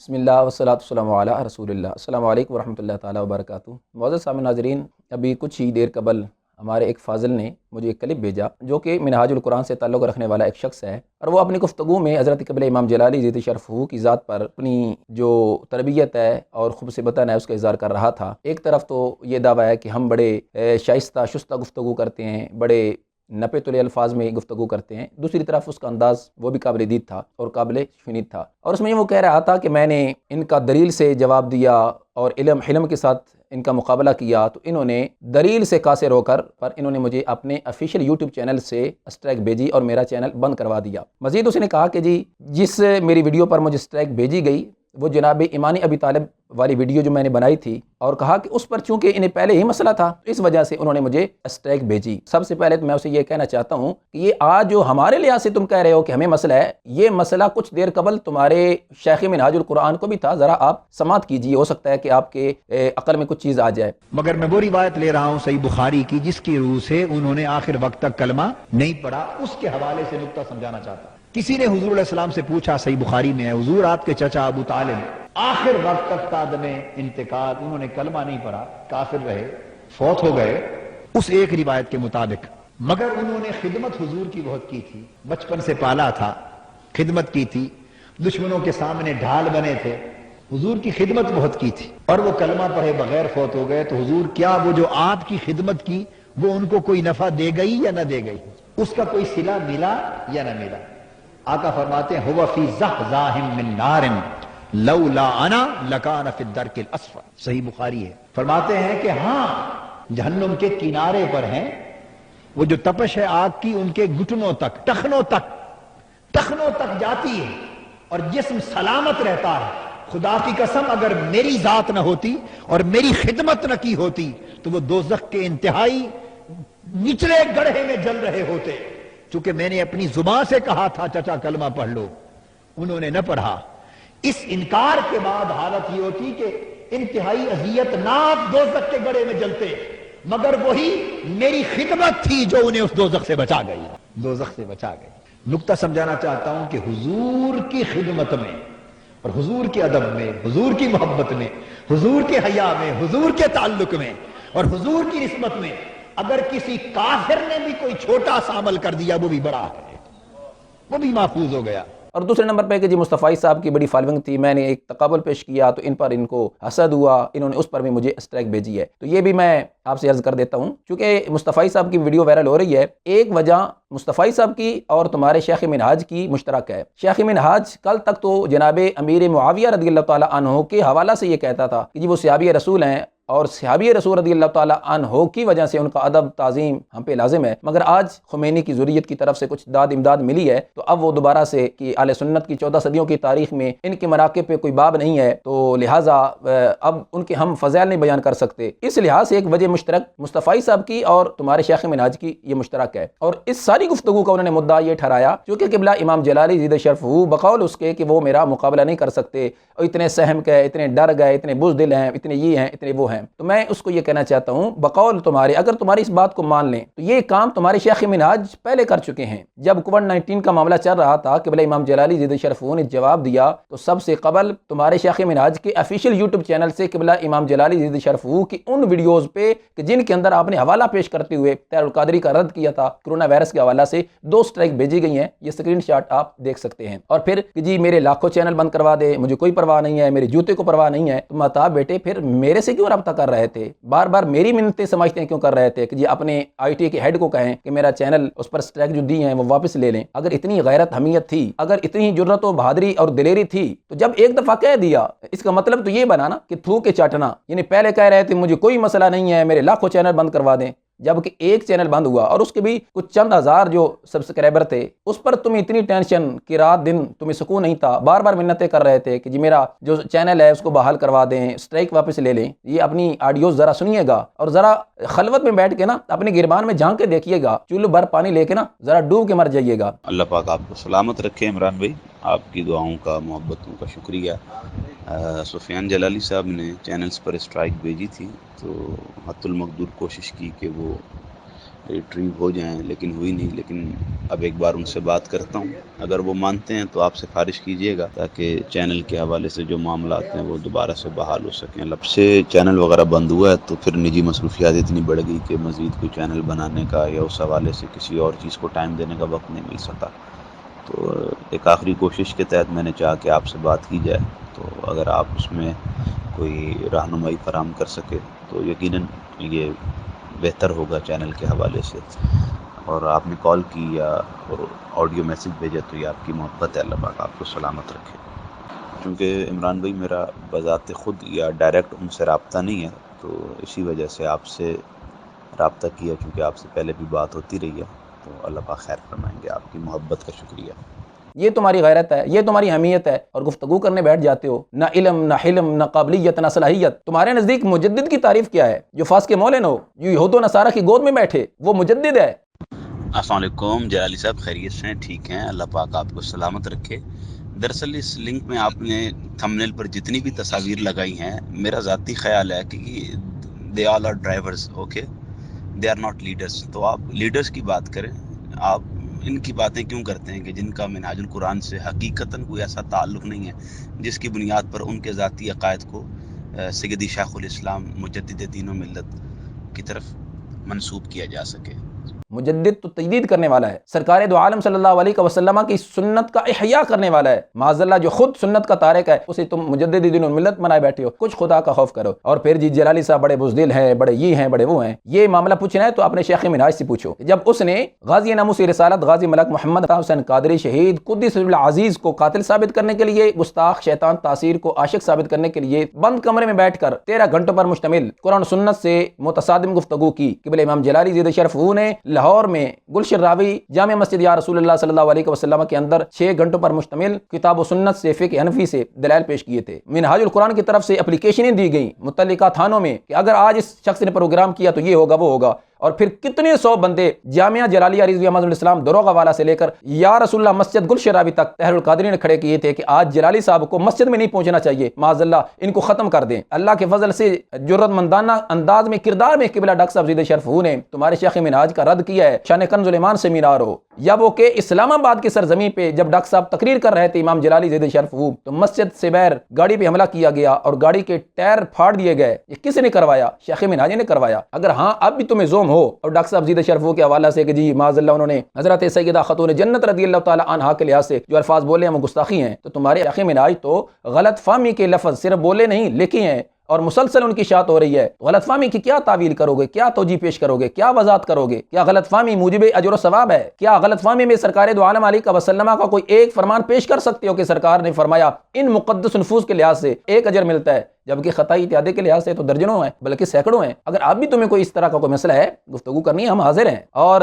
بسم اللہ والصلاۃ والسلام علی رسول اللہ۔ السلام علیکم ورحمۃ اللہ تعالیٰ وبرکاتہ۔ معزز سامعین ناظرین، ابھی کچھ ہی دیر قبل ہمارے ایک فاضل نے مجھے ایک کلپ بھیجا جو کہ منہاج القرآن سے تعلق رکھنے والا ایک شخص ہے، اور وہ اپنی گفتگو میں حضرت قبلہ امام جلالی زیدِ شرفہ کی ذات پر اپنی جو تربیت ہے اور خبث ہے اس کا اظہار کر رہا تھا۔ ایک طرف تو یہ دعویٰ ہے کہ ہم بڑے شائستہ شستہ گفتگو کرتے ہیں، بڑے نپے تلے الفاظ میں گفتگو کرتے ہیں، دوسری طرف اس کا انداز وہ بھی قابل دید تھا اور قابل شنید تھا، اور اس میں وہ کہہ رہا تھا کہ میں نے ان کا دلیل سے جواب دیا اور علم کے ساتھ ان کا مقابلہ کیا تو انہوں نے دلیل سے قاصر ہو کر پر انہوں نے مجھے اپنے آفیشیل یوٹیوب چینل سے اسٹرائک بھیجی اور میرا چینل بند کروا دیا۔ مزید اس نے کہا کہ جی جس میری ویڈیو پر مجھے اسٹرائک بھیجی گئی وہ جناب ایمانی ابی طالب والی ویڈیو جو میں نے بنائی تھی، اور کہا کہ اس پر چونکہ انہیں پہلے ہی مسئلہ تھا اس وجہ سے انہوں نے مجھے اسٹرائک بھیجی۔ سب سے پہلے تو میں اسے یہ کہنا چاہتا ہوں کہ یہ آج جو ہمارے لحاظ سے تم کہہ رہے ہو کہ ہمیں مسئلہ ہے، یہ مسئلہ کچھ دیر قبل تمہارے شیخ منہاج القرآن کو بھی تھا۔ ذرا آپ سماعت کیجئے، ہو سکتا ہے کہ آپ کے عقل میں کچھ چیز آ جائے۔ مگر میں وہ روایت لے رہا ہوں صحیح بخاری کی جس کی روح سے انہوں نے آخر وقت تک کلمہ نہیں پڑھا، اس کے حوالے سے نکتہ سمجھانا چاہتا ہوں۔ کسی نے حضور علیہ السلام سے پوچھا، صحیح بخاری میں ہے، حضور آپ کے چچا ابو طالب آخر وقت تک تعدم انتقال انہوں نے کلمہ نہیں پڑھا، کافر رہے، فوت ہو گئے اس ایک روایت کے مطابق، مگر انہوں نے خدمت حضور کی بہت کی تھی، بچپن سے پالا تھا، خدمت کی تھی، دشمنوں کے سامنے ڈھال بنے تھے، حضور کی خدمت بہت کی تھی، اور وہ کلمہ پڑھے بغیر فوت ہو گئے، تو حضور کیا وہ جو آپ کی خدمت کی وہ ان کو کوئی نفع دے گئی یا نہ دے گئی، اس کا کوئی صلہ ملا یا نہ ملا؟ آقا فرماتے ہیں ہوا فی زحزاہ من نار لولا انا لکان فی الدرک الاسفل، صحیح بخاری ہے۔ فرماتے ہیں کہ ہاں جہنم کے کنارے پر ہیں، وہ جو تپش ہے آگ کی ان کے گھٹنوں تک، ٹخنوں تک جاتی ہے اور جسم سلامت رہتا ہے۔ خدا کی قسم اگر میری ذات نہ ہوتی اور میری خدمت نہ کی ہوتی تو وہ دوزخ کے انتہائی نچلے گڑھے میں جل رہے ہوتے، چونکہ میں نے اپنی زبان سے کہا تھا چچا کلمہ پڑھ لو، انہوں نے نہ پڑھا۔ اس انکار کے بعد حالت یہ ہوتی کہ انتہائی اذیت ناک دوزخ کے گڑھے میں جلتے، مگر وہی میری خدمت تھی جو انہیں اس دوزخ سے بچا گئی، دوزخ سے بچا گئی۔ نکتہ سمجھانا چاہتا ہوں کہ حضور کی خدمت میں اور حضور کے ادب میں، حضور کی محبت میں، حضور کے حیا میں، حضور کے تعلق میں اور حضور کی نسبت میں اگر کسی کافر نے بھی کوئی چھوٹا سا عمل کر دیا وہ بھی بڑا ہے، وہ بھی محفوظ ہو گیا۔ اور دوسرے نمبر پہ کہ جی مصطفی صاحب کی بڑی فالوئنگ تھی، میں نے ایک تقابل پیش کیا تو ان پر ان کو حسد ہوا، انہوں نے اس پر بھی مجھے اسٹرائک بھیجی ہے۔ تو یہ بھی میں آپ سے عرض کر دیتا ہوں، چونکہ مصطفی صاحب کی ویڈیو وائرل ہو رہی ہے، ایک وجہ مصطفی صاحب کی اور تمہارے شیخ منہاج کی مشترک ہے۔ شیخ منہاج کل تک تو جناب امیر معاویہ رضی اللہ تعالیٰ عنہ کے حوالہ سے یہ کہتا تھا کہ جی وہ صحابی رسول ہیں اور صحابی رسول رضی اللہ تعالیٰ عنہ کی وجہ سے ان کا ادب تعظیم ہم پہ لازم ہے، مگر آج خمینی کی ذریت کی طرف سے کچھ داد امداد ملی ہے تو اب وہ دوبارہ سے کہ اہل سنت کی 14 صدیوں کی تاریخ میں ان کے مناقب پہ کوئی باب نہیں ہے، تو لہٰذا اب ان کے ہم فضائل نہیں بیان کر سکتے۔ اس لحاظ سے ایک وجہ مشترک مصطفی صاحب کی اور تمہارے شیخ منہاج کی یہ مشترک ہے، اور اس ساری گفتگو کا انہوں نے مدعا یہ ٹھہرایا چونکہ قبلہ امام جلالی زیدِ شرفہ بقول اس کے کہ وہ میرا مقابلہ نہیں کر سکتے، اور اتنے سہم گئے، اتنے ڈر گئے، اتنے بزدل ہیں، اتنے یہ ہیں، اتنے وہ ہیں۔ تو میں اس کو یہ کہنا چاہتا ہوں بقول تمہارے، اگر تمہاری اس بات کو مان لیں تو یہ کام تمہارے شیخ منہاج پہلے کر چکے ہیں۔ جب کووڈ-19 کا معاملہ چل رہا تھا قبلہ امام جلالی زیدِ شرفہ نے جواب دیا تو سب سے قبل تمہارے شیخ منہاج کے آفیشیل یوٹیوب چینل سے قبلہ امام جلالی زیدِ شرفہ کی ان ویڈیوز پہ کہ جن کے اندر آپ نے حوالہ پیش کرتے ہوئے طاہر القادری کا رد کیا تھا کرونا وائرس کے حوالہ سے، 2 اسٹرائک بھیجی گئی ہیں، یہ اسکرین شاٹ آپ دیکھ سکتے ہیں۔ اور پھر کہ جی میرے لاکھوں چینل بند کروا دے، مجھے کوئی پرواہ نہیں ہے، میرے جوتے کو پرواہ نہیں ہے، تو متا بیٹے پھر میرے سے کیوں رابطہ کر رہے تھے؟ بار بار میری منتیں سمجھتے ہیں کیوں کر رہے تھے کہ جی اپنے آئی ٹی کے ہیڈ کو کہیں کہ میرا چینل اس پر اسٹرائک جو دی ہیں وہ واپس لے لیں۔ اگر اتنی غیرت حمیت تھی، اگر اتنی جرأت و بہادری اور دلیری تھی تو جب ایک دفعہ کہہ دیا، اس کا مطلب تو یہ بنا نا کہ تھو کے چاٹنا، یعنی پہلے کہہ رہے تھے مجھے کوئی مسئلہ نہیں ہے، میرے لاکھوں چینل بند کروا دیں، جبکہ ایک چینل بند ہوا اور اس کے بھی کچھ چند ہزار جو سبسکرائبر تھے، اس پر تمہیں اتنی ٹینشن کہ رات دن تمہیں سکون نہیں تھا، بار بار منتیں کر رہے تھے کہ جی میرا جو چینل ہے اس کو بحال کروا دیں، اسٹرائک واپس لے لیں۔ یہ اپنی آڈیوز ذرا سنیے گا اور ذرا خلوت میں بیٹھ کے نا اپنے گربان میں جھانک کے دیکھیے گا، چولو بھر پانی لے کے نا ذرا ڈوب کے مر جائیے گا۔ اللہ پاک آپ کو سلامت رکھے عمران بھائی، آپ کی دعاؤں کا، محبتوں کا شکریہ۔ سفیان جلالی صاحب نے چینلز پر اسٹرائک بھیجی تھی تو حت المقدور کوشش کی کہ وہ ریٹریو ہو جائیں، لیکن ہوئی نہیں. لیکن اب ایک بار ان سے بات کرتا ہوں، اگر وہ مانتے ہیں تو آپ سفارش کیجیے گا تاکہ چینل کے حوالے سے جو معاملات ہیں وہ دوبارہ سے بحال ہو سکیں. اب سے چینل وغیرہ بند ہوا ہے تو پھر نجی مصروفیات اتنی بڑھ گئی کہ مزید کوئی چینل بنانے کا یا اس حوالے سے کسی اور چیز کو ٹائم دینے کا وقت نہیں مل سکا. تو ایک آخری کوشش کے تحت میں نے چاہا کہ آپ سے بات کی جائے، تو اگر آپ اس میں کوئی رہنمائی فراہم کر سکے تو یقیناً یہ بہتر ہوگا چینل کے حوالے سے. اور آپ نے کال کی یا آڈیو میسج بھیجا تو یہ آپ کی محبت ہے. اللہ پاک آپ کو سلامت رکھے. چونکہ عمران بھائی میرا بذات خود یا ڈائریکٹ ان سے رابطہ نہیں ہے، تو اسی وجہ سے آپ سے رابطہ کیا، چونکہ آپ سے پہلے بھی بات ہوتی رہی ہے. تو اللہ پاک خیر فرمائیں گے. آپ کی محبت کا شکریہ. یہ تمہاری غیرت ہے، یہ تمہاری حمیت ہے، اور گفتگو کرنے بیٹھ جاتے ہو. نہ علم، نہ حلم، نہ قابلیت، نہ صلاحیت. تمہارے نزدیک مجدد کی تعریف کیا ہے؟ جو فاس کے مولن ہو، جو یہود و نصارہ کی گود میں بیٹھے، وہ مجدد ہے؟ السلام علیکم جلالی صاحب، خیریت سے ہیں؟ ٹھیک ہیں، اللہ پاک آپ کو سلامت رکھے. دراصل اس لنک میں آپ نے تھمبنیل پر جتنی بھی تصاویر لگائی ہیں، میرا ذاتی خیال ہے کہ they all are drivers, okay, they are not leaders. تو آپ لیڈرز کی بات کریں. آپ ان کی باتیں کیوں کرتے ہیں کہ جن کا منہاج القرآن سے حقیقتاً کوئی ایسا تعلق نہیں ہے جس کی بنیاد پر ان کے ذاتی عقائد کو سیدی شیخ الاسلام مجدد دین و ملت کی طرف منسوب کیا جا سکے. مجدد تو تجدید کرنے والا ہے، سرکار دو عالم صلی اللہ علیہ وسلم کی سنت کا احیاء کرنے والا ہے. معاذ اللہ جو خود سنت کا تارک ہے اسے تم مجدد دین و ملت بنائے بیٹھے ہو. کچھ خدا کا خوف کرو. اور پھر جی جلالی صاحب بڑے بزدل ہیں، بڑے یہ ہیں، بڑے وہ ہیں. یہ معاملہ پوچھنا ہے تو اپنے شیخ منہاج سے پوچھو. جب اس نے غازی ناموس رسالت غازی ملک محمد حسین قادری شہید قدس العزیز کو قاتل ثابت کرنے کے لیے، گستاخ شیطان تاثیر کو عاشق ثابت کرنے کے لیے بند کمرے میں بیٹھ کر 13 گھنٹوں پر مشتمل قرآن سنت سے متصادم گفتگو کی، قبلہ امام جلالی زیدہ شرف نے لاہور میں گلشن راوی جامع مسجد یا رسول اللہ صلی اللہ علیہ وسلم کے اندر 6 گھنٹوں پر مشتمل کتاب و سنت سے فقہ حنفی سے دلائل پیش کیے تھے. منہاج القرآن کی طرف سے اپلیکیشنیں دی گئیں متعلقہ تھانوں میں کہ اگر آج اس شخص نے پروگرام کیا تو یہ ہوگا، وہ ہوگا. اور پھر کتنے سو بندے جامعہ جلالیہ رضویہ مسجد الاسلام دروغہ والا سے لے کر یا رسول اللہ مسجد گلشن راوی تک طاہر القادری نے کھڑے کیے تھے کہ آج جلالی صاحب کو مسجد میں نہیں پہنچنا چاہیے، معاذ اللہ ان کو ختم کر دیں. اللہ کے فضل سے جرت مندانہ انداز میں کردار میں قبلہ ڈاکٹر صاحب زیدہ شرف نے تمہارے شیخ منہاج کا رد کیا ہے. شان کنز الایمان سیمینار ہو یا وہ کہ اسلام آباد کی سرزمین پہ جب ڈاکٹر صاحب تقریر کر رہے تھے امام جلالی زیدہ شرف تو مسجد سے باہر گاڑی پہ حملہ کیا گیا اور گاڑی کے ٹائر پھاڑ دیے گئے. یہ کس نے کروایا؟ شیخ منہاج نے کروایا. اگر ہاں اب بھی تمہیں زوم ہو اور ڈاکٹر صاحب زیدہ شرف کے حوالہ سے کہ جی معاذ اللہ انہوں نے حضرت سیدہ خاتون جنت رضی اللہ تعالی عنہا کے لحاظ سے جو الفاظ بولے ہیں وہ گستاخی ہیں، تو تمہارے شیخ منہاج تو غلط فہمی کے لفظ صرف بولے نہیں لکھے ہیں اور مسلسل ان کی اشاعت ہو رہی ہے. غلط فہمی کی کیا تعویل کرو گے؟ کیا توجیہ پیش کرو گے؟ کیا وضاحت کرو گے؟ کیا غلط فہمی موجب اجر و ثواب ہے؟ کیا غلط فہمی میں سرکار دو عالم علیہ وسلم کا کوئی ایک فرمان پیش کر سکتے ہو کہ سرکار نے فرمایا ان مقدس نفوس کے لحاظ سے 1 اجر ملتا ہے، جبکہ خطائی اتیادے کے لحاظ سے تو درجنوں ہیں بلکہ سینکڑوں ہیں؟ اگر آپ بھی تمہیں کوئی اس طرح کا کوئی مسئلہ ہے، گفتگو کرنی ہے، ہم حاضر ہیں. اور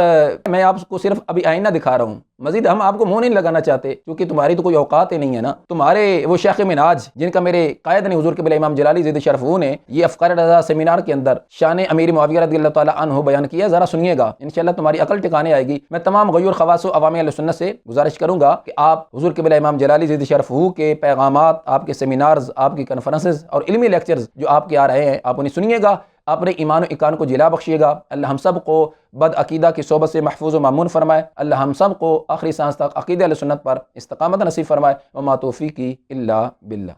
میں آپ کو صرف ابھی آئینہ دکھا رہا ہوں، مزید ہم آپ کو منہ نہیں لگانا چاہتے کیونکہ تمہاری تو کوئی اوقات ہی نہیں ہے نا. تمہارے وہ شیخ منہاج جن کا میرے قائد نے حضور قبلہ امام جلالی زیدہ شرف نے یہ افکار رضا سیمینار کے اندر شان امیر معاویہ رضی اللہ تعالی عنہ بیان کیا، ذرا سنیے گا، انشاءاللہ تمہاری عقل ٹھکانے آئے گی. میں تمام غیور خواص و عوام اہل سنت سے گزارش کروں گا کہ آپ حضور قبلہ امام جلالی زیدہ شرف کے پیغامات، آپ کے سیمینارز، آپ کی کانفرنسز اور علمی لیکچرز جو آپ کے آ رہے ہیں، آپ انہیں سنیے گا، اپنے ایمان و ایقان کو جلا بخشیے گا. اللہ ہم سب کو بد عقیدہ کی صحبت سے محفوظ و مامون فرمائے. اللہ ہم سب کو آخری سانس تک عقیدہ اہل سنت پر استقامت نصیب فرمائے. وما توفیقی الا باللہ.